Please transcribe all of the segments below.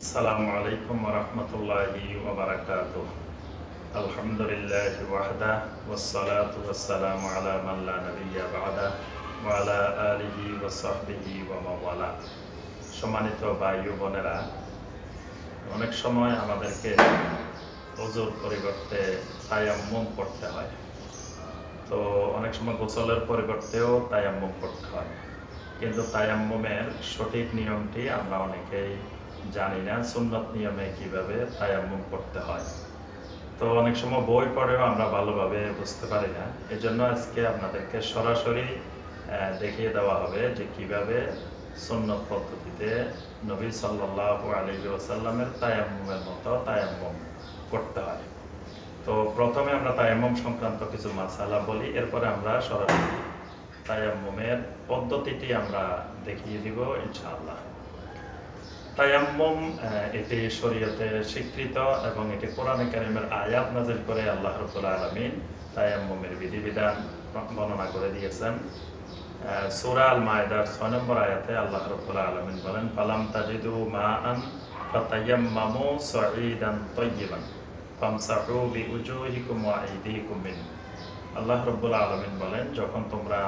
আসসালামু আলাইকুম ওয়া রাহমাতুল্লাহি ওয়া বারাকাতুহু। আলহামদুলিল্লাহি ওয়াহদা ওয়াসসালাতু ওয়াসসালামু আলা মান লা নাবিয়্যা বা'দা ওয়া আলা আলিহি ওয়া সাহবিহি ওয়া মাওয়ালা। সম্মানিত ভাই ও বোনেরা, অনেক সময় আমাদেরকে ওযুর পরিবর্তে তায়াম্মুম করতে হয়। তো অনেক সময় গোসলের পরিবর্তেও তায়াম্মুম করতে হয়, কিন্তু তায়াম্মুমের সঠিক নিয়মটি আমরা অনেকেই জানি না। সুন্নত নিয়মে কিভাবে তায়াম্মুম করতে হয়, তো অনেক সময় বই পড়েও আমরা ভালোভাবে বুঝতে পারি না। এজন্য আজকে আপনাদেরকে সরাসরি দেখিয়ে দেওয়া হবে যে কিভাবে সুন্নত পদ্ধতিতে নবী সাল্লাল্লাহু আলাইহি ওয়াসাল্লামের তায়াম্মুমের মতো তায়াম্মুম করতে হয়। তো প্রথমে আমরা তায়াম্মুম সংক্রান্ত কিছু মাসালা বলি, এরপরে আমরা সরাসরি তায়াম্মুমের পদ্ধতিটি আমরা দেখিয়ে দিব ইনশাআল্লাহ। তায়াম্মুম এটি শরীয়তে স্বীকৃত এবং এটি কোরআনে কারীমের আয়াত নাযিল করে আল্লাহ রাব্বুল আলামিন তায়াম্মুমের বিধিবিধান বর্ণনা করে দিয়েছেন। সূরা আল মায়েদার 6 নম্বর আয়াতে আল্লাহ রাব্বুল আলামিন বলেন, ফালাম তাজিদু মাআন ফাতায়াম্মামু সাঈদান তাইয়িবান ফামসাহু বিউজুহিকুম ওয়া আইদিকুম মিন। আল্লাহ রাব্বুল আলামিন বলেন, যখন তোমরা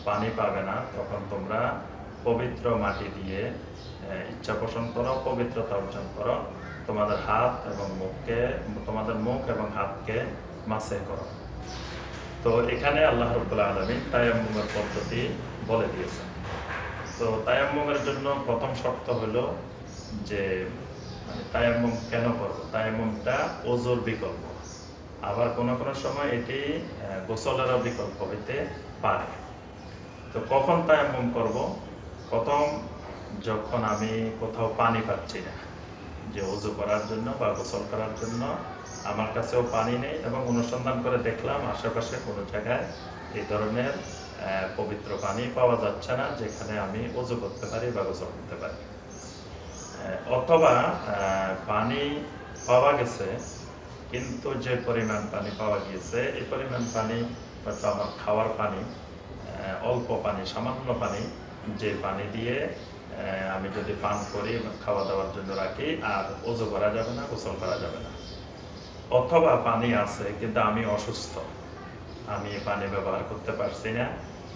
পানি পাবে না তখন তোমরা পবিত্র মাটি দিয়ে ইচ্ছা পোষণ করো, পবিত্রতা অর্জন করো, তোমাদের হাত এবং মুখকে, তোমাদের মুখ এবং হাতকে মাসে করো। তো এখানে আল্লাহ রাব্বুল আলামিন তায়াম্মুমের পদ্ধতি বলে দিয়েছেন। তো তায়াম্মুমের জন্য প্রথম শর্ত হলো যে তায়াম্মুম কেন করব? তায়াম্মুমটা ওযুর বিকল্প, আবার কোনো কোনো সময় এটি গোসলেরও বিকল্প হইতে পারে। তো কখন তায়াম্মুম করব? প্রথম, যখন আমি কোথাও পানি পাচ্ছি না, যে ওযু করার জন্য বা গোসল করার জন্য আমার কাছেও পানি নেই এবং অনুসন্ধান করে দেখলাম আশেপাশে কোনো জায়গায় এই ধরনের পবিত্র পানি পাওয়া যাচ্ছে না যেখানে আমি ওযু করতে পারি বা গোসল করতে পারি। অথবা পানি পাওয়া গেছে, কিন্তু যে পরিমাণ পানি পাওয়া গিয়েছে এই পরিমাণ পানি হয়তো আমার খাওয়ার পানি, অল্প পানি, সামান্য পানি, যে পানি দিয়ে আমি যদি পান করি খাওয়া দাওয়ার জন্য রাখি, আর ওযু করা যাবে না, গোসল করা যাবে না। অথবা পানি আছে কিন্তু আমি অসুস্থ, আমি পানি ব্যবহার করতে পারছি না,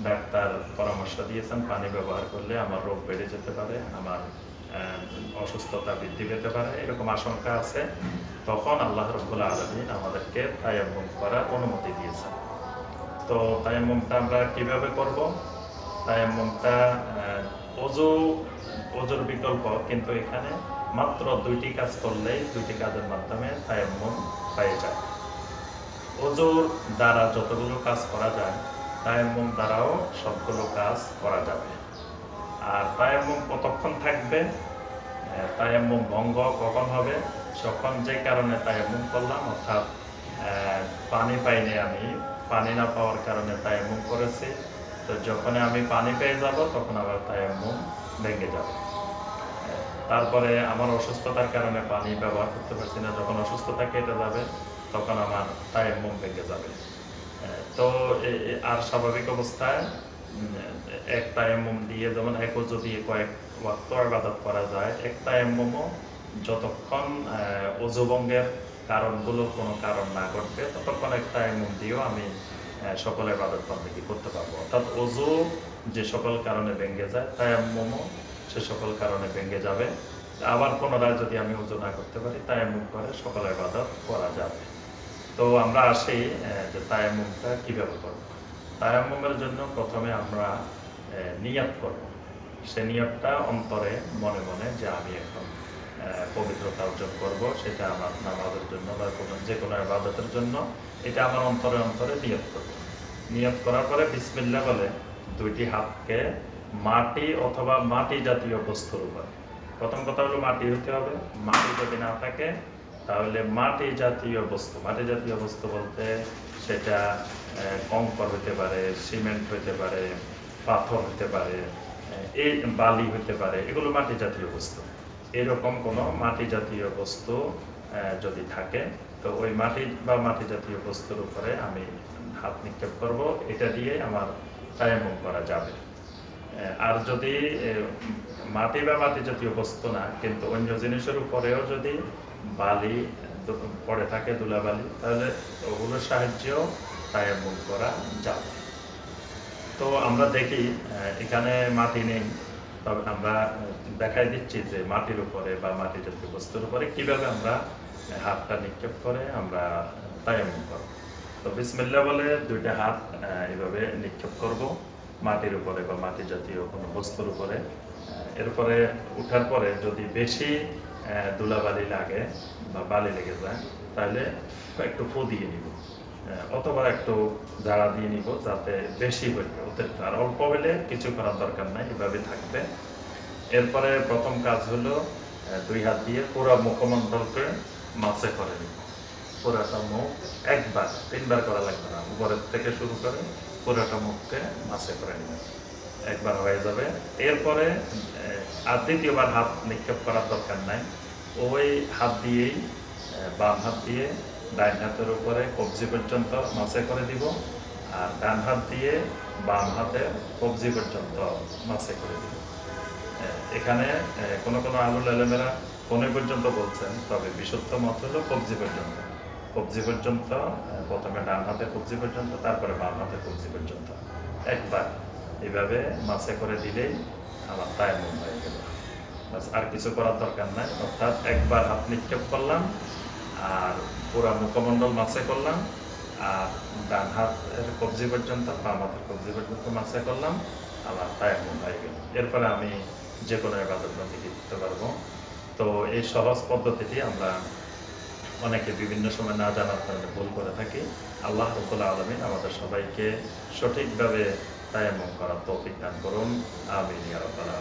ডাক্তার পরামর্শ দিয়েছেন পানি ব্যবহার করলে আমার রোগ বেড়ে যেতে পারে, আমার অসুস্থতা বৃদ্ধি পেতে পারে, এরকম আশঙ্কা আছে, তখন আল্লাহ রাব্বুল আলামিন আমাদেরকে তায়াম্মুম করার অনুমতি দিয়েছেন। তো তায়াম্মুমটা আমরা কিভাবে করব? তায়াম্মুমটা ওযুর বিকল্প, কিন্তু এখানে মাত্র দুইটি কাজ করলেই, দুইটি কাজের মাধ্যমে তায়াম্মুম হয়ে যায়। ওযুর দ্বারা যতগুলো কাজ করা যায় তায়াম্মুম দ্বারাও সবগুলো কাজ করা যাবে। আর তায়াম্মুম কতক্ষণ থাকবে? তায়াম্মুম ভঙ্গ কখন হবে? যখন যে কারণে তায়াম্মুম করলাম, অর্থাৎ পানি পাইনি, আমি পানি না পাওয়ার কারণে তায়াম্মুম করেছি, তো যখন আমি পানি পেয়ে যাব তখন আবার তায়াম্মুম ভেঙে যাবে। তারপরে আমার অসুস্থতার কারণে পানি ব্যবহার করতে পারছি না, যখন অসুস্থতা কেটে যাবে তখন আমার তায়াম্মুম ভেঙে যাবে। তো আর স্বাভাবিক অবস্থায় এক তায়াম্মুম দিয়ে, যেমন এক ওযু দিয়ে কয়েক ওয়াক্ত ইবাদত করা যায়, এক তায়াম্মুমও যতক্ষণ ওযু ভঙ্গের কারণগুলোর কোনো কারণ না ঘটবে ততক্ষণ এক তায়াম্মুম দিয়েও আমি সকল ইবাদত বন্দেগী করতে পারবো। অর্থাৎ ওযু যে সকল কারণে ভেঙে যায়, তায়াম্মুমও সে সকল কারণে ভেঙে যাবে। আবার পুনরায় যদি আমি ওযু না করতে পারি, তায়াম্মুম করে সকল ইবাদত করা যাবে। তো আমরা আসি যে তায়াম্মুমটা কিভাবে করব। তায়াম্মুমের জন্য প্রথমে আমরা নিয়ত করব। সে নিয়তটা অন্তরে মনে মনে, যে আমি এখন পবিত্রতা অর্জন করব, সেটা আমার নামাজের জন্য বা যে কোনো ইবাদতের জন্য, এটা আমার অন্তরে অন্তরে নিয়ত করব। নিয়ত করার পরে বিসমিল্লাহ বলে দুইটি হাতকে মাটি অথবা মাটি জাতীয় বস্তুর উপর, প্রথম কথা হলো মাটি হতে হবে, মাটি যদি না থাকে তাহলে মাটি জাতীয় বস্তু, মাটি জাতীয় বস্তু বলতে সেটা কংকর হতে পারে, সিমেন্ট হতে পারে, পাথর হতে পারে, এই বালি হতে পারে, এগুলো মাটি জাতীয় বস্তু। এরকম কোনো মাটি জাতীয় বস্তু যদি থাকে, তো ওই মাটি বা মাটি জাতীয় বস্তুর উপরে আমি হাত নিক্ষেপ করব, এটা দিয়ে আমার তায়াম্মুম করা যাবে। আর যদি মাটি বা মাটি জাতীয় বস্তু না, কিন্তু অন্য জিনিসের উপরেও যদি বালি পড়ে থাকে, ধুলাবালি, তাহলে ওগুলোর সাহায্যেও তায়াম্মুম করা যাবে। তো আমরা দেখি এখানে মাটি নেই, তবে আমরা দেখাই দিচ্ছি যে মাটির উপরে বা মাটি জাতীয় বস্তুর উপরে কিভাবে আমরা হাতটা নিক্ষেপ করে আমরা তায়াম্মুম করব। তো বিসমিল্লাহ বলে দুইটা হাত এইভাবে নিক্ষেপ করব মাটির উপরে বা মাটি জাতীয় কোনো বস্তুর উপরে। এরপরে উঠার পরে যদি বেশি ধুলাবালি লাগে বা বালি লেগে যায়, তাহলে একটু ফু দিয়ে নিব, অথবা একটু ঝাড়া দিয়ে নিব, যাতে বেশি হইলে অতিরিক্ত। আর অল্প হইলে কিছু করার দরকার নাই, এভাবে থাকবে। এরপরে প্রথম কাজ হলো দুই হাত দিয়ে পুরো মুখমণ্ডলকে মাসে করে নিব। পুরাটা মুখ একবার, তিনবার করা লাগবে না, উপরের থেকে শুরু করে পুরাটা মুখকে মাসে করে নিব, একবার হয়ে যাবে। এরপরে আর দ্বিতীয়বার হাত নিক্ষেপ করার দরকার নাই, ওই হাত দিয়েই বাম হাত দিয়ে ডাইন হাতের উপরে কবজি পর্যন্ত মাসে করে দিব, আর ডান হাত দিয়ে বাম হাতের কবজি পর্যন্ত মাসে করে দিব। এখানে কোনো কোনো আলুল আলেমেরা কোনে পর্যন্ত বলছেন, তবে বিশুদ্ধ মত হলো কবজি পর্যন্ত। কবজি পর্যন্ত, প্রথমে ডান হাতের কবজি পর্যন্ত, তারপরে বাম হাতের কবজি পর্যন্ত একবার এইভাবে মাসে করে দিলেই আমার তায়াম্মুম হয়ে গেল। বাস, আর কিছু করার দরকার নাই। অর্থাৎ একবার হাত নিক্ষেপ করলাম আর পুরা মুখমণ্ডল মাসে করলাম, আর ডান হাতের কবজি পর্যন্ত, বাম হাতের কবজি পর্যন্ত মাসে করলাম, আমার তায়াম্মুম হয়ে গেল। এরপরে আমি যে কোনো ইবাদত বন্দেগী করতে পারবো। তো এই সহজ পদ্ধতিটি আমরা অনেকে বিভিন্ন সময় না জানার কারণে ভুল করে থাকি। আল্লাহ রাব্বুল আলামিন আমাদের সবাইকে সঠিকভাবে তায়াম্মুম করার তৌফিক দান করুন। আমিন ইয়া রাব্বাল আলামিন।